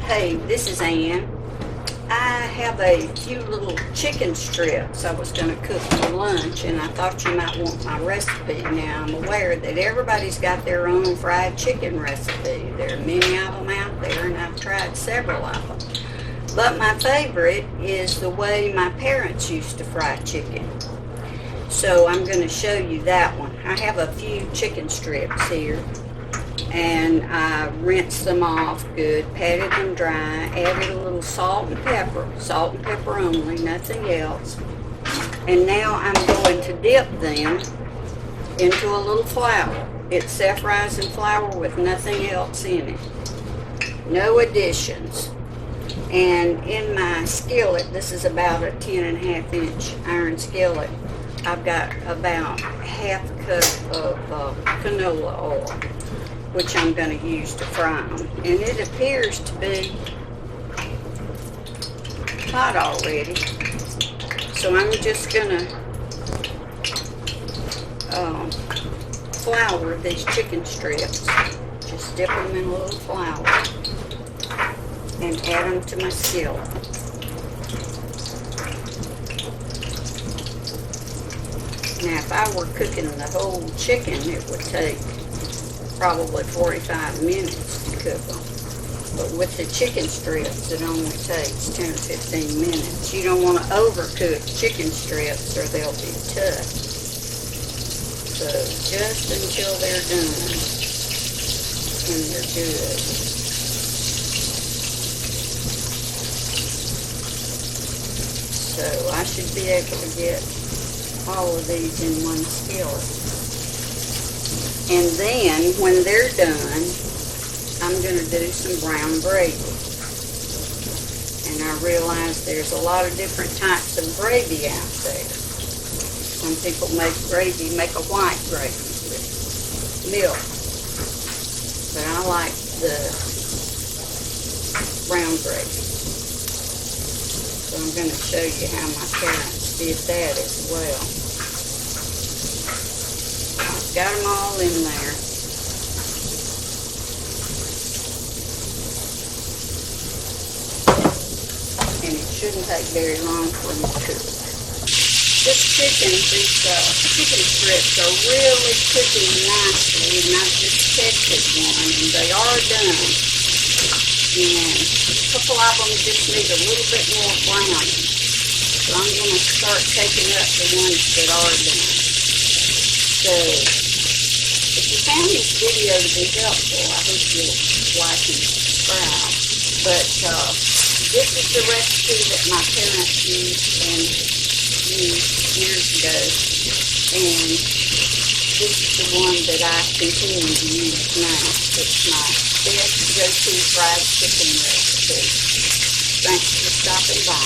Hey, this is Ann. I have a few little chicken strips I was going to cook for lunch, and I thought you might want my recipe. Now, I'm aware that everybody's got their own fried chicken recipe. There are many of them out there, and I've tried several of them. But my favorite is the way my parents used to fry chicken. So I'm going to show you that one. I have a few chicken strips here, and I rinsed them off good, patted them dry, added a little salt and pepper only, nothing else. And now I'm going to dip them into a little flour. It's self-rising flour with nothing else in it. No additions. And in my skillet, this is about a 10.5 inch iron skillet, I've got about half a cup of canola oil, which I'm going to use to fry them. And it appears to be hot already. So I'm just going to flour these chicken strips. Just dip them in a little flour and add them to my skillet. Now, if I were cooking the whole chicken, it would take probably 45 minutes to cook them. But with the chicken strips, it only takes 10 or 15 minutes. You don't want to overcook chicken strips or they'll be tough. So just until they're done and they're good. So I should be able to get all of these in one skillet. And then, when they're done, I'm going to do some brown gravy. And I realize there's a lot of different types of gravy out there. Some people make a white gravy with milk. But I like the brown gravy. So I'm going to show you how my parents did that as well. I've got them all in there. And it shouldn't take very long for them to cook. These chicken strips are really cooking nicely, and I've just tested one, and they are done. And a couple of them just need a little bit more browning. So I'm going to start taking up the ones that are done. So, if you found this video to be helpful, I hope you'll like and subscribe. But this is the recipe that my parents used years ago. And this is the one that I continue to use now. It's my best go-to fried chicken recipe. Thanks for stopping by.